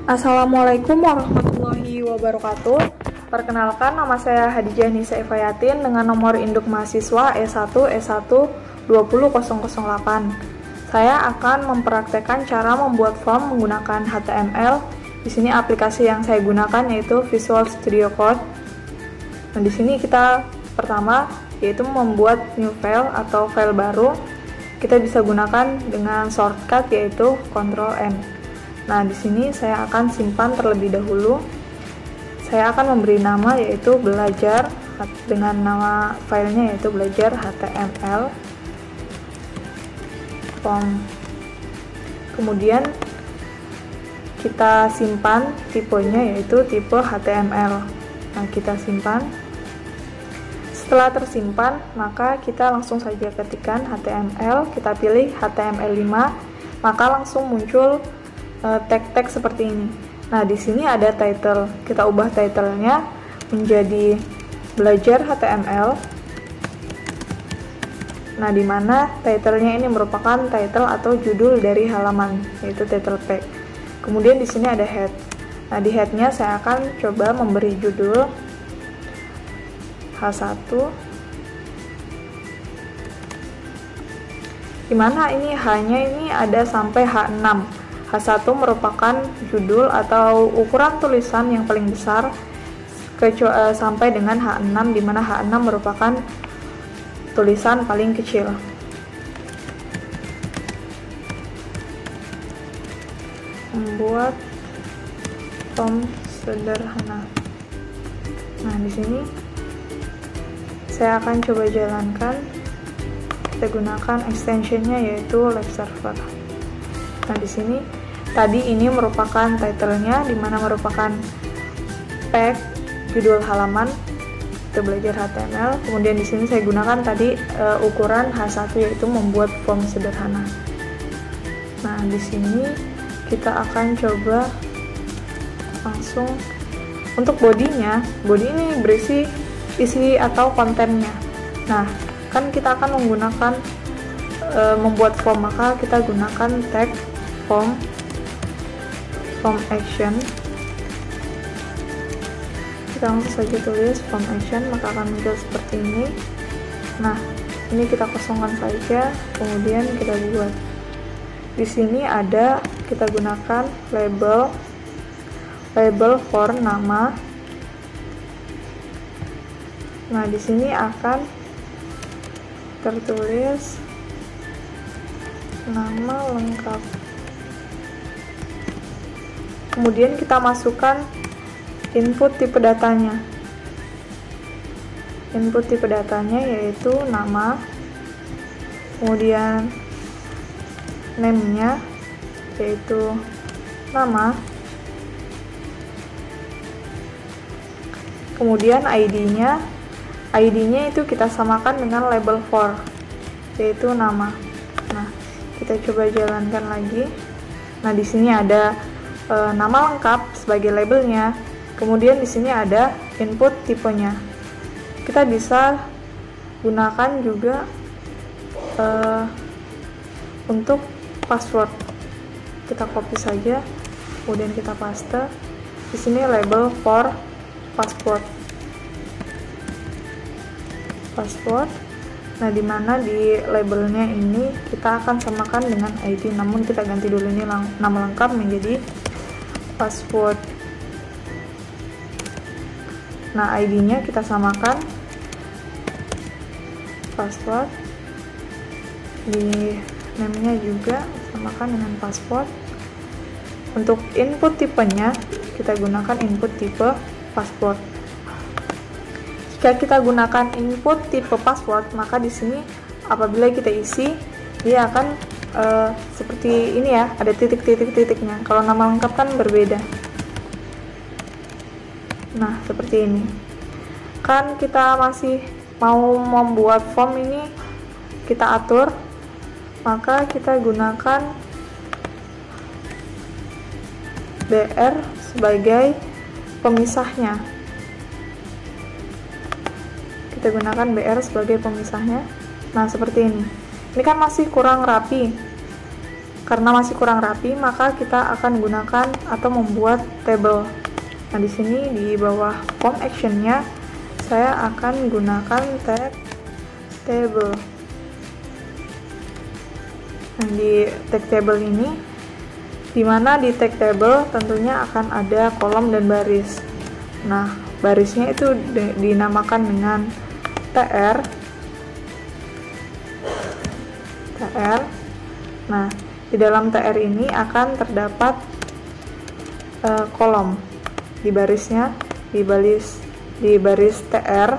Assalamualaikum warahmatullahi wabarakatuh. Perkenalkan, nama saya Hadijah Nisa Evayatin dengan nomor induk mahasiswa E1S1 20008. Saya akan mempraktekkan cara membuat form menggunakan HTML. Di sini aplikasi yang saya gunakan yaitu Visual Studio Code. Nah, di sini kita pertama yaitu membuat new file atau file baru. Kita bisa gunakan dengan shortcut yaitu Ctrl N. Nah, di sini saya akan simpan terlebih dahulu. Saya akan memberi nama yaitu belajar dengan nama filenya yaitu belajar HTML form. Kemudian kita simpan tipenya yaitu tipe HTML. Nah, kita simpan. Setelah tersimpan, maka kita langsung saja ketikkan HTML, kita pilih HTML5, maka langsung muncul tag-tag seperti ini. Nah, di sini ada title. Kita ubah titlenya menjadi belajar HTML. Nah, di mana titlenya ini merupakan title atau judul dari halaman, yaitu title tag. Kemudian di sini ada head. Nah, di headnya saya akan coba memberi judul H1. Dimana ini H-nya ini ada sampai H6. H1 merupakan judul atau ukuran tulisan yang paling besar sampai dengan H6, di mana H6 merupakan tulisan paling kecil. Membuat form sederhana. Nah, di sini saya akan coba jalankan. Kita gunakan extensionnya yaitu Live Server. Nah, di sini tadi ini merupakan titlenya, dimana merupakan tag judul halaman kita belajar HTML. Kemudian di sini saya gunakan tadi ukuran H1 yaitu membuat form sederhana. Nah, di sini kita akan coba langsung untuk bodinya. Body ini berisi isi atau kontennya. Nah, kan kita akan menggunakan membuat form, maka kita gunakan tag form action. Kita langsung saja tulis form action, maka akan muncul seperti ini. Nah, ini kita kosongkan saja, kemudian kita buat. Di sini ada, kita gunakan label for nama. Nah, di sini akan tertulis nama lengkap. Kemudian kita masukkan input tipe datanya. Input tipe datanya yaitu nama, kemudian name-nya yaitu nama, kemudian ID-nya itu kita samakan dengan label for yaitu nama. Nah, kita coba jalankan lagi. Nah, di sini ada nama lengkap sebagai labelnya. Kemudian di sini ada input tipenya. Kita bisa gunakan juga untuk password. Kita copy saja, kemudian kita paste. Di sini label for password. Nah, dimana di labelnya ini kita akan samakan dengan ID, namun kita ganti dulu ini nama lengkap menjadi password. Nah, ID-nya kita samakan password. Di name-nya juga samakan dengan password. Untuk input tipenya kita gunakan input tipe password. Jika kita gunakan input tipe password, maka di sini apabila kita isi, dia akan seperti ini ya, ada titik-titiknya. Kalau nama lengkap kan berbeda. Nah, seperti ini. Kan kita masih mau membuat form ini, kita atur, maka kita gunakan BR sebagai pemisahnya. kita gunakan BR sebagai pemisahnya. Nah, seperti ini. Ini kan masih kurang rapi. Karena masih kurang rapi, maka kita akan gunakan atau membuat table. Nah, di sini di bawah form action-nya saya akan gunakan tag table. Nah, di tag table ini, dimana di tag table tentunya akan ada kolom dan baris. Nah, barisnya itu dinamakan dengan TR. Nah, di dalam TR ini akan terdapat kolom. Di barisnya, di baris TR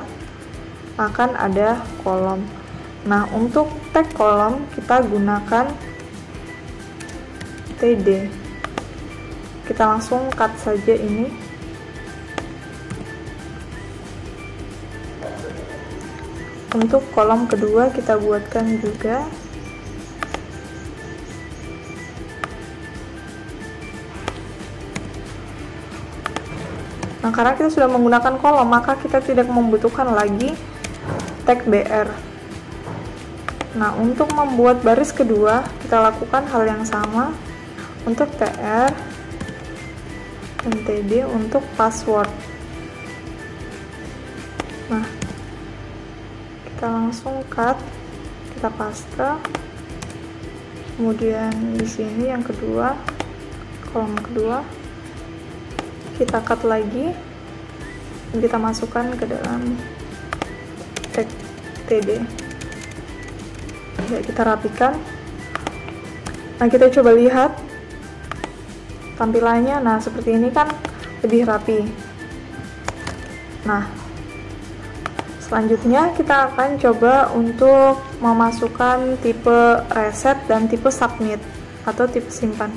akan ada kolom. Nah, untuk tag kolom kita gunakan TD. Kita langsung cut saja ini. Untuk kolom kedua kita buatkan juga. Nah, karena kita sudah menggunakan kolom, maka kita tidak membutuhkan lagi tag BR. Nah, untuk membuat baris kedua, kita lakukan hal yang sama untuk TR dan TD untuk password. Nah, kita langsung cut, kita paste. Kemudian di sini yang kedua, kolom kedua, kita cut lagi dan kita masukkan ke dalam tag TD. Ya, kita rapikan. Nah, kita coba lihat tampilannya. Nah, seperti ini kan lebih rapi. Nah, selanjutnya kita akan coba untuk memasukkan tipe reset dan tipe submit atau tipe simpan.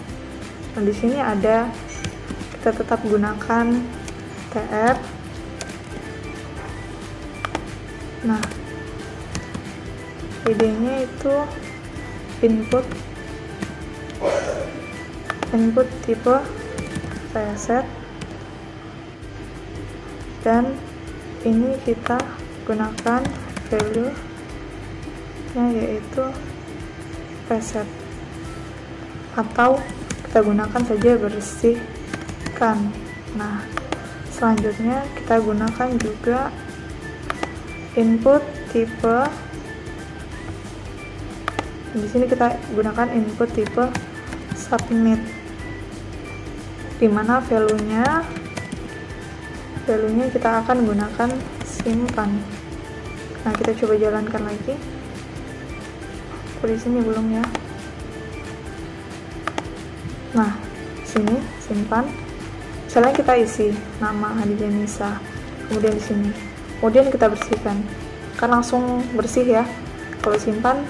Nah, di sini ada, kita tetap gunakan TR. Nah, idenya itu input tipe reset, dan ini kita gunakan value nya yaitu reset, atau kita gunakan saja bersihkan. Nah, selanjutnya kita gunakan juga input tipe, di sini kita gunakan input tipe submit, dimana value-nya kita akan gunakan simpan. Nah, kita coba jalankan lagi. Di sini belum ya. Nah, sini simpan. Misalnya kita isi nama Hadijah Nisa, kemudian di sini, kemudian kita bersihkan, kan langsung bersih ya. Kalau simpan,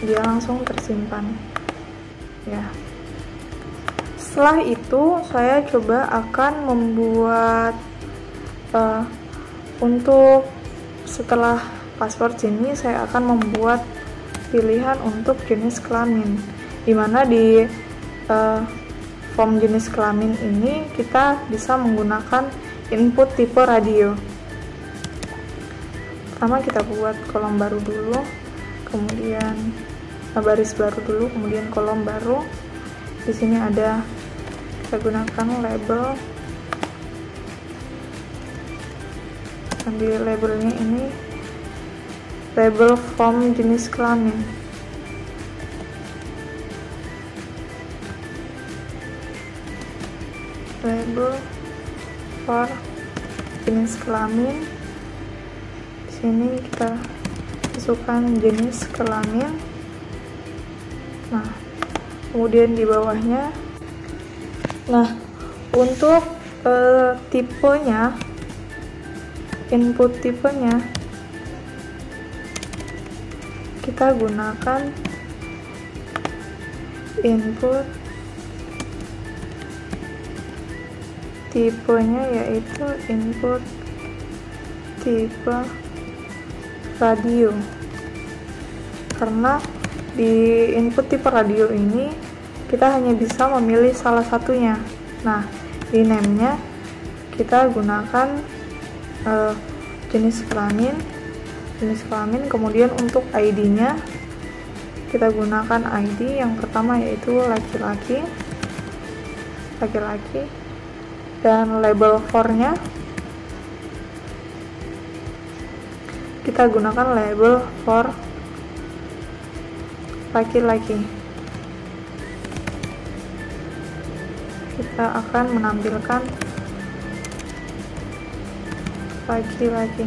dia langsung tersimpan ya. Setelah itu saya coba akan membuat untuk setelah password sini saya akan membuat pilihan untuk jenis kelamin, dimana di form jenis kelamin ini kita bisa menggunakan input tipe radio. Pertama kita buat kolom baru dulu, kemudian baris baru dulu, kemudian kolom baru. Di sini ada, kita gunakan label, dan di labelnya ini label form jenis kelamin. Label for jenis kelamin. Di sini kita masukkan jenis kelamin. Nah, kemudian di bawahnya, nah untuk tipenya, input tipenya kita gunakan input tipenya yaitu input tipe radio, karena di input tipe radio ini kita hanya bisa memilih salah satunya. Nah, di name-nya kita gunakan jenis kelamin, jenis kelamin. Kemudian untuk ID-nya kita gunakan ID yang pertama yaitu laki-laki, dan label for-nya kita gunakan label for laki-laki. Kita akan menampilkan laki-laki.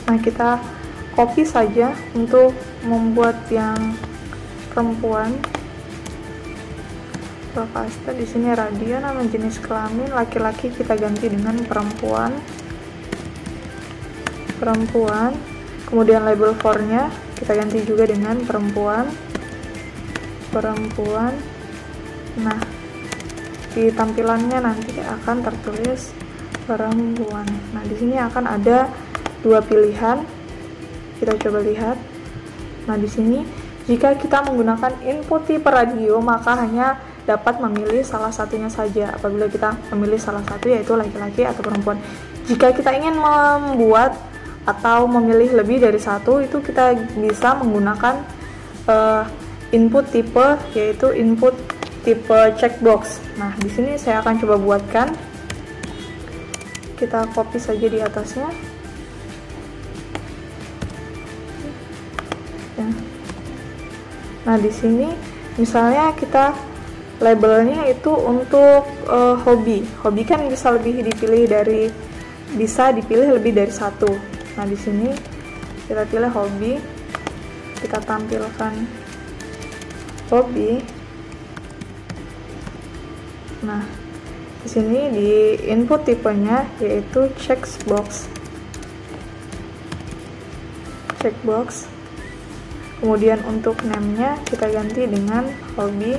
Nah, kita copy saja untuk membuat yang perempuan. Paste di sini radio, nama jenis kelamin laki-laki kita ganti dengan perempuan. Kemudian label for-nya kita ganti juga dengan perempuan. Nah, di tampilannya nanti akan tertulis perempuan. Nah, di sini akan ada dua pilihan. Kita coba lihat. Nah, di sini jika kita menggunakan input tipe radio, maka hanya dapat memilih salah satunya saja. Apabila kita memilih salah satu, yaitu laki-laki atau perempuan. Jika kita ingin membuat atau memilih lebih dari satu, itu kita bisa menggunakan input tipe, yaitu input tipe checkbox. Nah, di sini saya akan coba buatkan. Kita copy saja di atasnya. Nah, di sini misalnya kita labelnya itu untuk hobi. Hobi kan bisa dipilih lebih dari satu. Nah, di sini kita pilih hobi. Kita tampilkan hobi. Nah, di sini di input tipenya yaitu checkbox. Kemudian untuk name-nya kita ganti dengan hobi.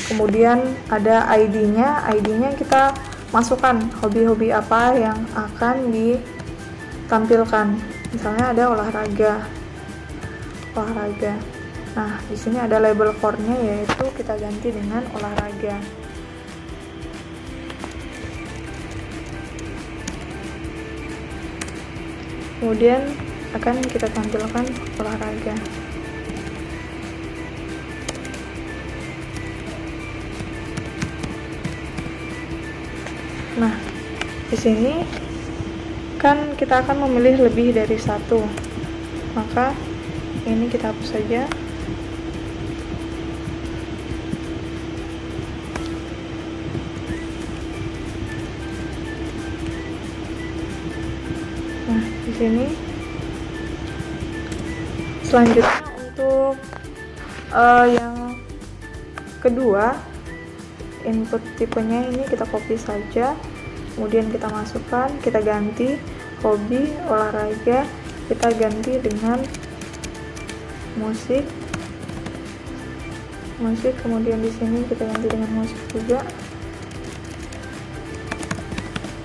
Kemudian ada ID-nya kita masukkan hobi-hobi apa yang akan ditampilkan. Misalnya ada olahraga. Nah, di sini ada label for-nya yaitu kita ganti dengan olahraga. Kemudian akan kita tampilkan olahraga. Nah, di sini kan kita akan memilih lebih dari satu, maka ini kita hapus saja. Nah, di sini selanjutnya untuk yang kedua, input tipenya ini kita copy saja, kemudian kita masukkan, kita ganti hobi, olahraga, kita ganti dengan musik, kemudian di sini kita ganti dengan musik juga,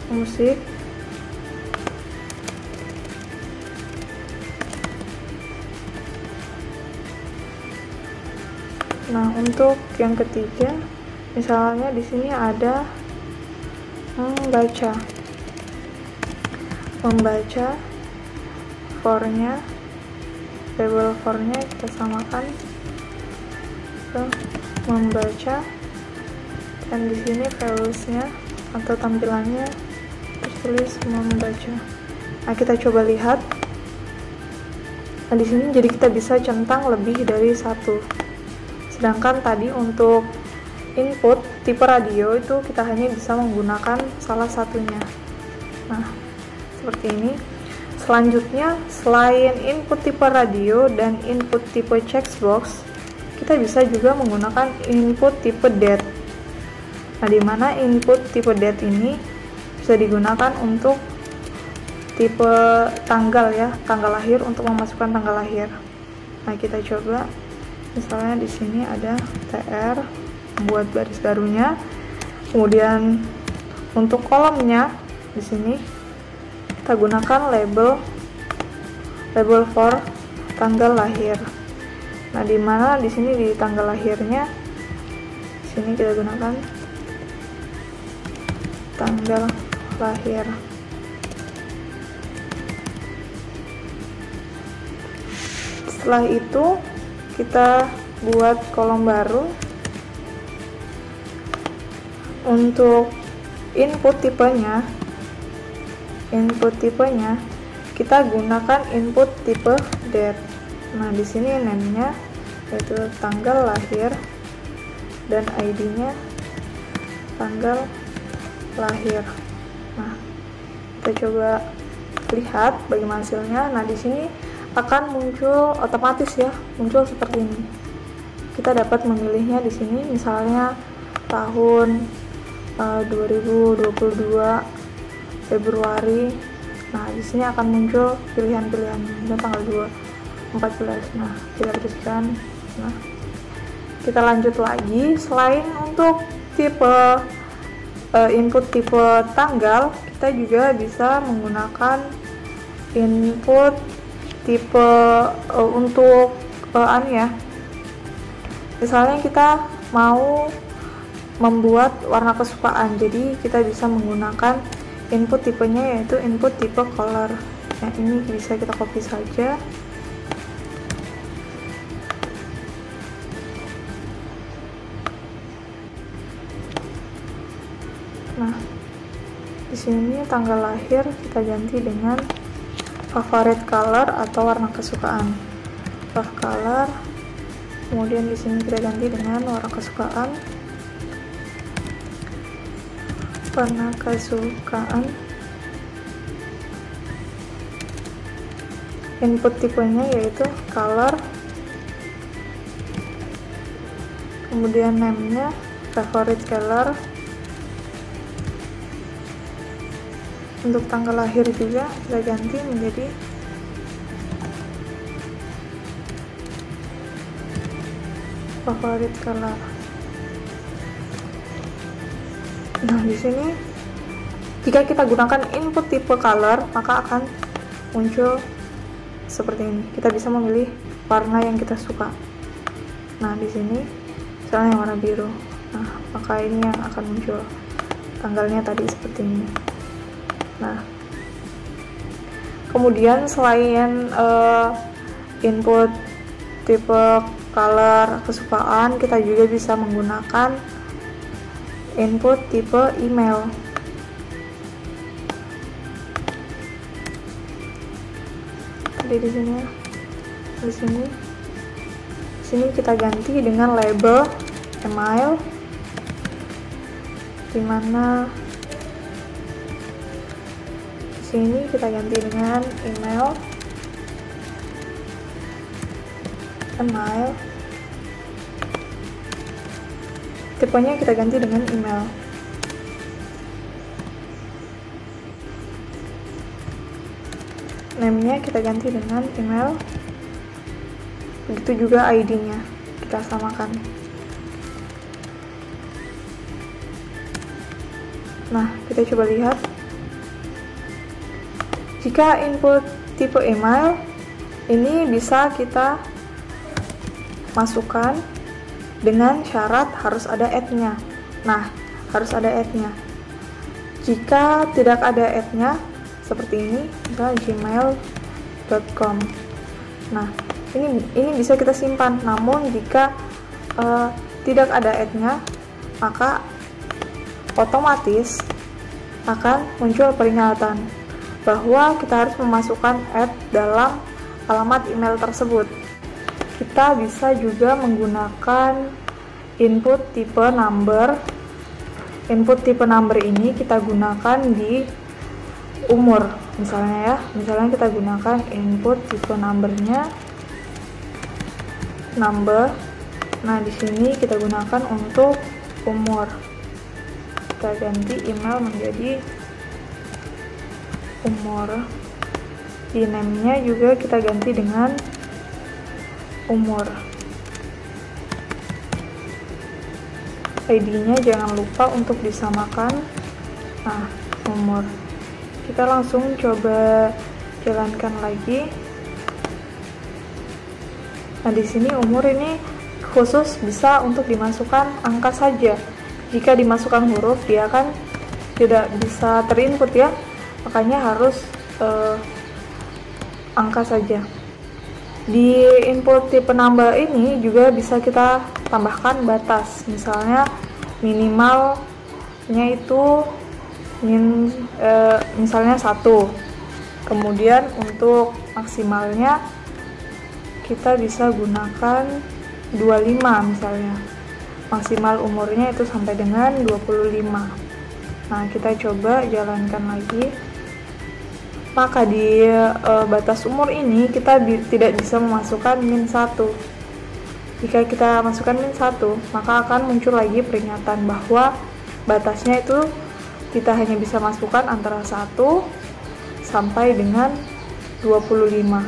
musik. Nah, untuk yang ketiga, misalnya di sini ada membaca, for-nya, label for-nya kita samakan ke membaca, dan di sini values-nya atau tampilannya tertulis membaca. Nah, kita coba lihat. Nah, di sini jadi kita bisa centang lebih dari satu. Sedangkan tadi untuk input tipe radio itu kita hanya bisa menggunakan salah satunya. Nah, seperti ini. Selanjutnya, selain input tipe radio dan input tipe checkbox, kita bisa juga menggunakan input tipe date. Nah, di mana input tipe date ini bisa digunakan untuk tipe tanggal ya, tanggal lahir, untuk memasukkan tanggal lahir. Nah, kita coba. Misalnya di sini ada TR, buat baris barunya. Kemudian untuk kolomnya di sini kita gunakan label for tanggal lahir. Nah, di mana di sini di tanggal lahirnya, sini kita gunakan tanggal lahir. Setelah itu kita buat kolom baru. Untuk input tipenya kita gunakan input tipe date. Nah, di sini name-nya yaitu tanggal lahir dan ID-nya tanggal lahir. Nah, kita coba lihat bagaimana hasilnya. Nah, di sini akan muncul otomatis ya, muncul seperti ini. Kita dapat memilihnya di sini, misalnya tahun 2022 Februari. Nah, di sini akan muncul pilihan-pilihannya, tanggal 14. Nah, kita teruskan. Nah, kita lanjut lagi. Selain untuk tipe input tipe tanggal, kita juga bisa menggunakan input tipe untuk misalnya kita mau membuat warna kesukaan, jadi kita bisa menggunakan input tipenya yaitu input tipe color. Nah, ini bisa kita copy saja. Nah, di sini tanggal lahir kita ganti dengan favorite color atau warna kesukaan. Favorite color. Kemudian di sini kita ganti dengan warna kesukaan. Warna kesukaan. Input tipenya yaitu color. Kemudian name-nya favorite color. Untuk tanggal lahir juga kita ganti menjadi favorite color. Nah, di sini jika kita gunakan input tipe color, maka akan muncul seperti ini. Kita bisa memilih warna yang kita suka. Nah, di sini misalnya warna biru. Nah, maka ini yang akan muncul tanggalnya tadi seperti ini. Nah, kemudian selain input tipe color kesukaan, kita juga bisa menggunakan input tipe email. Jadi di sini ya, di sini kita ganti dengan label email, dimana di sini kita ganti dengan email. Tipenya kita ganti dengan email. Name-nya kita ganti dengan email. Begitu juga ID-nya kita samakan. Nah, kita coba lihat. Jika input tipe email ini bisa kita masukkan dengan syarat harus ada ad-nya. Nah, harus ada ad-nya. Jika tidak ada ad-nya seperti ini, misalnya gmail.com. Nah, ini bisa kita simpan. Namun jika tidak ada ad-nya, maka otomatis akan muncul peringatan bahwa kita harus memasukkan ad dalam alamat email tersebut. Kita bisa juga menggunakan input tipe number. Input tipe number ini kita gunakan di umur, misalnya kita gunakan input tipe numbernya number. Nah, di sini kita gunakan untuk umur. Kita ganti email menjadi umur. Di name-nya juga kita ganti dengan umur. ID-nya jangan lupa untuk disamakan. Nah, umur. Kita langsung coba jalankan lagi. Nah, di sini umur ini khusus bisa untuk dimasukkan angka saja. Jika dimasukkan huruf, dia kan tidak bisa terinput ya, makanya harus angka saja. Di input tipe nambah ini juga bisa kita tambahkan batas, misalnya minimalnya itu misalnya 1, kemudian untuk maksimalnya kita bisa gunakan 25 misalnya, maksimal umurnya itu sampai dengan 25. Nah, kita coba jalankan lagi. Maka di batas umur ini kita tidak bisa memasukkan -1. Jika kita masukkan -1, maka akan muncul lagi peringatan bahwa batasnya itu kita hanya bisa masukkan antara 1 sampai dengan 25.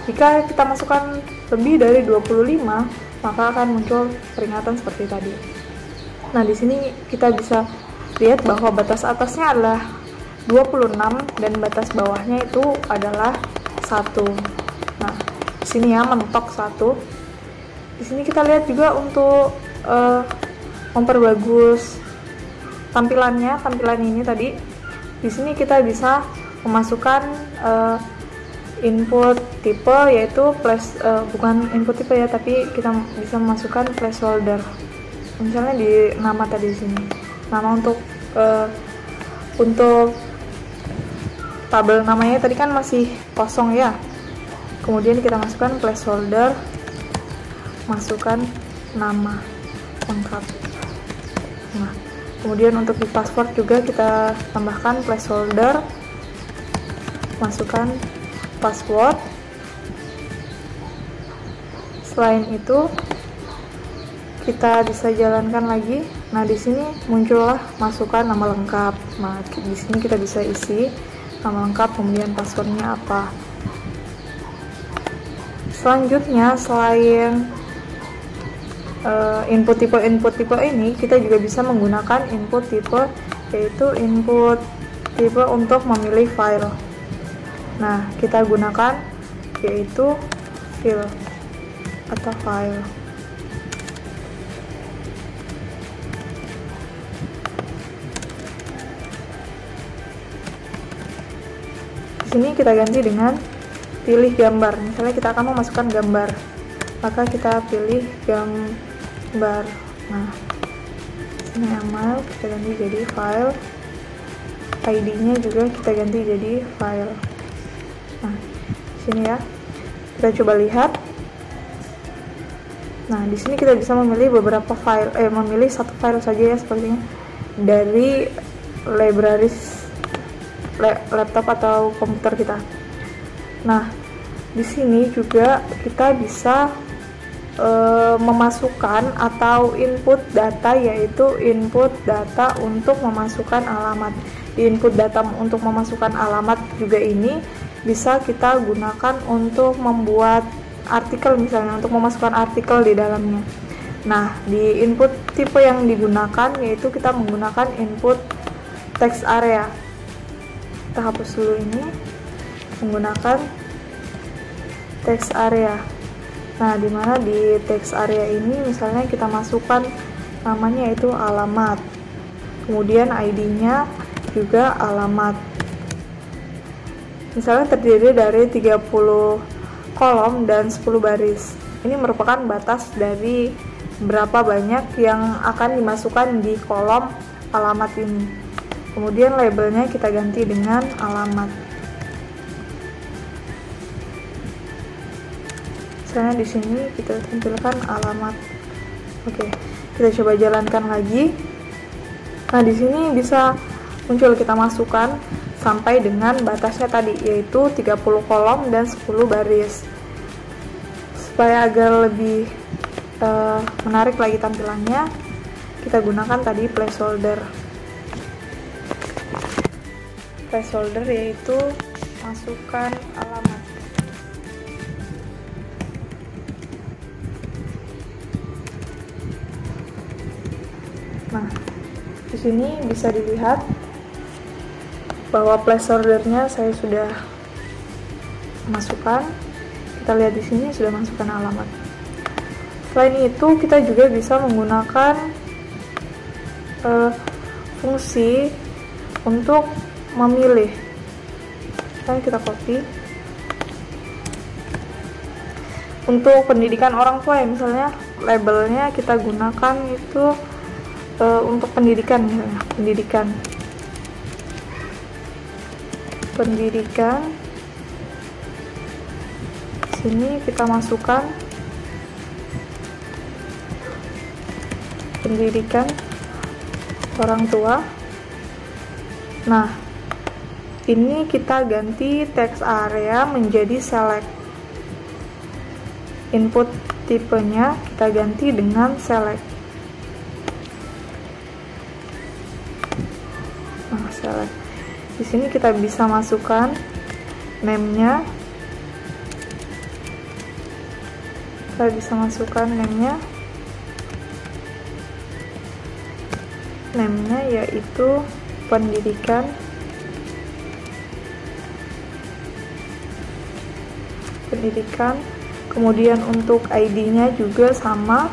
Jika kita masukkan lebih dari 25, maka akan muncul peringatan seperti tadi. Nah, di sini kita bisa lihat bahwa batas atasnya adalah 26 dan batas bawahnya itu adalah 1. Nah, di sini ya mentok 1. Di sini kita lihat juga untuk memperbagus tampilan ini tadi. Di sini kita bisa memasukkan input tipe, yaitu bukan input tipe ya, tapi kita bisa memasukkan placeholder. Misalnya di nama tadi di sini, nama untuk tabel namanya tadi kan masih kosong ya. Kemudian kita masukkan placeholder, masukkan nama lengkap. Nah, kemudian untuk di password juga kita tambahkan placeholder, masukkan password. Selain itu kita bisa jalankan lagi. Nah, di sini muncullah masukkan nama lengkap. Nah, di sini kita bisa isi nama lengkap, kemudian passwordnya apa. Selanjutnya, selain input tipe ini, kita juga bisa menggunakan input tipe, yaitu input tipe untuk memilih file. Nah, kita gunakan yaitu file atau file. Di sini kita ganti dengan pilih gambar. Misalnya kita akan memasukkan gambar, maka kita pilih gambar. Nah, sini email kita ganti jadi file, ID-nya juga kita ganti jadi file. Nah, sini ya, kita coba lihat. Nah, di sini kita bisa memilih beberapa file, memilih satu file saja ya, sepertinya dari libraries laptop atau komputer kita. Nah, di sini juga kita bisa memasukkan atau input data, yaitu input data untuk memasukkan alamat. Di input data untuk memasukkan alamat juga ini bisa kita gunakan untuk membuat artikel, misalnya untuk memasukkan artikel di dalamnya. Nah, di input tipe yang digunakan yaitu kita menggunakan input text area. Kita hapus dulu ini, menggunakan text area. Nah, dimana di text area ini misalnya kita masukkan namanya itu alamat, kemudian ID-nya juga alamat. Misalnya terdiri dari 30 kolom dan 10 baris. Ini merupakan batas dari berapa banyak yang akan dimasukkan di kolom alamat ini. Kemudian labelnya kita ganti dengan alamat. Misalnya di sini kita tampilkan alamat. Oke, kita coba jalankan lagi. Nah, di sini bisa muncul kita masukkan sampai dengan batasnya tadi, yaitu 30 kolom dan 10 baris. Supaya agar lebih menarik lagi tampilannya, kita gunakan tadi placeholder. Placeholder yaitu masukkan alamat. Nah, di sini bisa dilihat bahwa placeholdernya saya sudah masukkan. kita lihat di sini sudah masukkan alamat. Selain itu, kita juga bisa menggunakan fungsi untuk memilih. Kita copy. Untuk pendidikan orang tua ya, misalnya labelnya kita gunakan itu untuk pendidikan, misalnya pendidikan. Sini kita masukkan pendidikan orang tua. Nah, ini kita ganti text area menjadi select. Input tipenya kita ganti dengan select. Nah, select. Di sini kita bisa masukkan name-nya. Kita bisa masukkan name-nya. Name-nya yaitu pendidikan. Kemudian untuk ID-nya juga sama,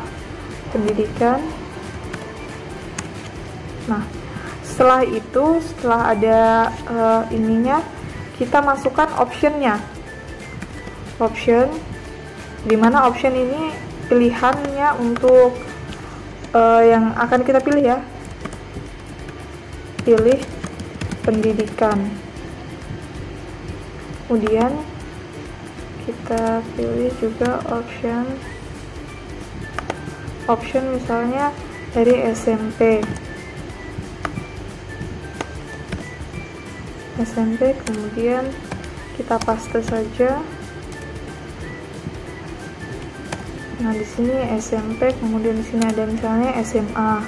pendidikan. Nah, setelah itu, setelah ada ininya, kita masukkan option-nya. Option, dimana option ini pilihannya untuk yang akan kita pilih ya. Pilih pendidikan. Kemudian kita pilih juga option misalnya dari SMP, kemudian kita paste saja. Nah, di sini SMP, kemudian di sini ada misalnya SMA.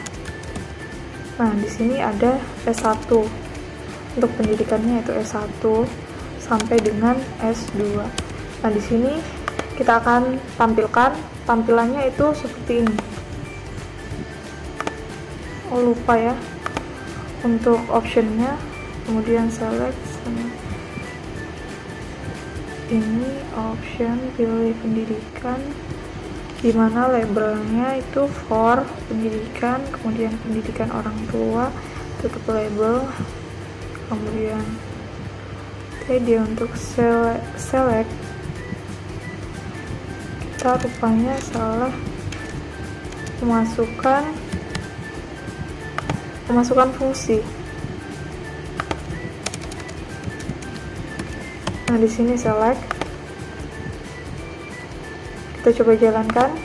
Nah, di sini ada S1. Untuk pendidikannya itu S1 sampai dengan S2. Nah, di sini kita akan tampilkan tampilannya itu seperti ini. Oh, lupa ya untuk optionnya, kemudian select. Ini option pilih pendidikan, dimana labelnya itu for pendidikan, kemudian pendidikan orang tua, tutup label, kemudian tadi untuk select. Kita rupanya salah memasukkan fungsi. Nah, di sini select. Kita coba jalankan.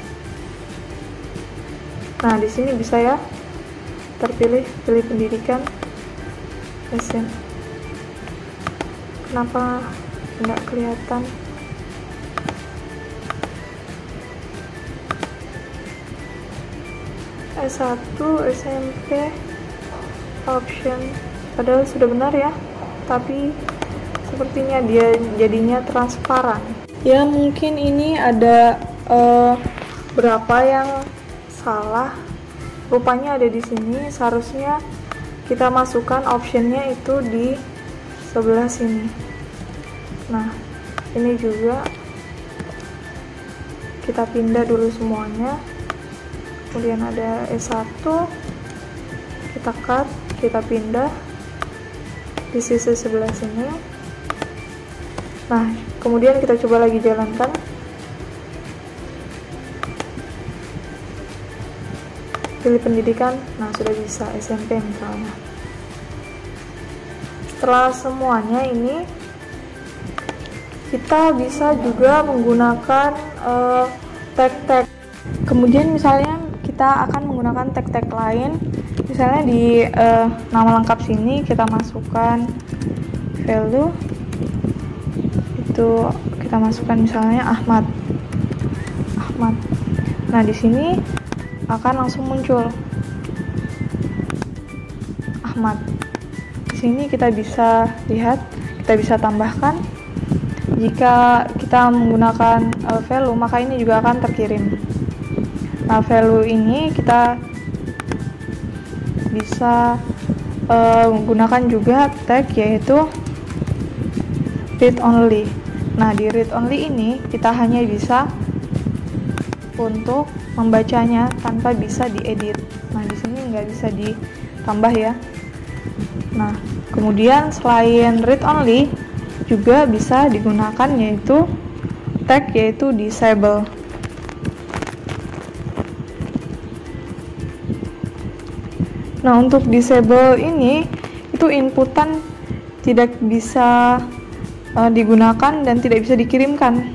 Nah, di sini bisa ya, terpilih pilih pendidikan SM. Kenapa nggak kelihatan? S1 SMP option, padahal sudah benar ya, tapi sepertinya dia jadinya transparan ya. Mungkin ini ada berapa yang salah, rupanya ada di sini. Seharusnya kita masukkan optionnya itu di sebelah sini. Nah, ini juga kita pindah dulu semuanya. Kemudian ada S1, kita cut, kita pindah di sisi sebelah sini. Nah, kemudian kita coba lagi jalankan. Pilih pendidikan. Nah, sudah bisa SMP misalnya. Setelah semuanya ini, kita bisa juga menggunakan tag-tag. Kemudian misalnya kita akan menggunakan tag-tag lain. Misalnya di nama lengkap sini kita masukkan value, itu kita masukkan misalnya Ahmad. Nah, di sini akan langsung muncul Ahmad. Di sini kita bisa lihat, kita bisa tambahkan. Jika kita menggunakan value, maka ini juga akan terkirim. Nah, value ini kita bisa menggunakan juga tag, yaitu read only. Nah, di read only ini kita hanya bisa untuk membacanya tanpa bisa diedit. Nah, di sini nggak bisa ditambah ya. Nah, kemudian selain read only juga bisa digunakan yaitu tag, yaitu disable. Nah, untuk disable ini itu inputan tidak bisa digunakan dan tidak bisa dikirimkan.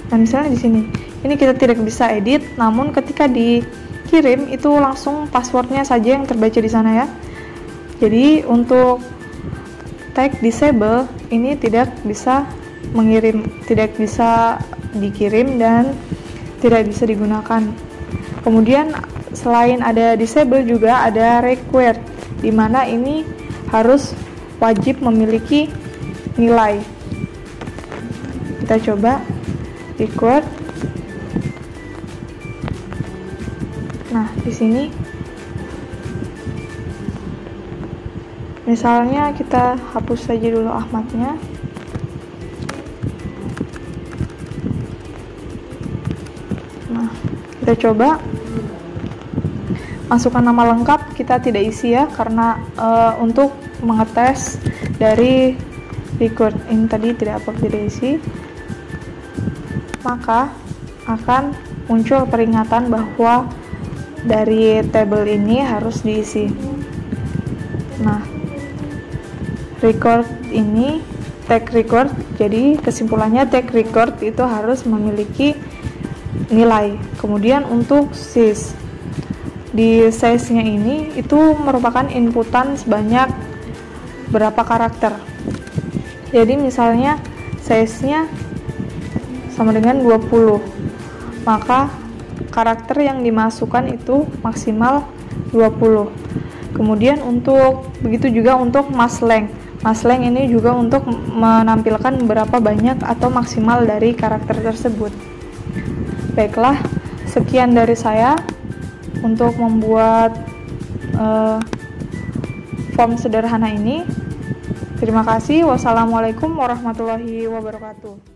Nah, misalnya di sini, ini kita tidak bisa edit, namun ketika dikirim itu langsung passwordnya saja yang terbaca di sana ya. Jadi untuk tag disable ini tidak bisa tidak bisa dikirim dan tidak bisa digunakan. Kemudian selain ada disable juga ada required, di mana ini harus wajib memiliki nilai. Kita coba required. Nah, di sini misalnya kita hapus saja dulu Ahmadnya. Nah, kita coba masukkan nama lengkap, kita tidak isi ya, karena untuk mengetes dari record ini tadi tidak isi, maka akan muncul peringatan bahwa dari tabel ini harus diisi. Nah, record ini tag record, jadi kesimpulannya tag record itu harus memiliki nilai. Kemudian untuk size, di size-nya ini itu merupakan inputan sebanyak berapa karakter. Jadi misalnya size-nya sama dengan 20, maka karakter yang dimasukkan itu maksimal 20. Kemudian begitu juga untuk mask length. Mask length ini juga untuk menampilkan berapa banyak atau maksimal dari karakter tersebut. Baiklah, sekian dari saya untuk membuat form sederhana ini. Terima kasih. Wassalamualaikum warahmatullahi wabarakatuh.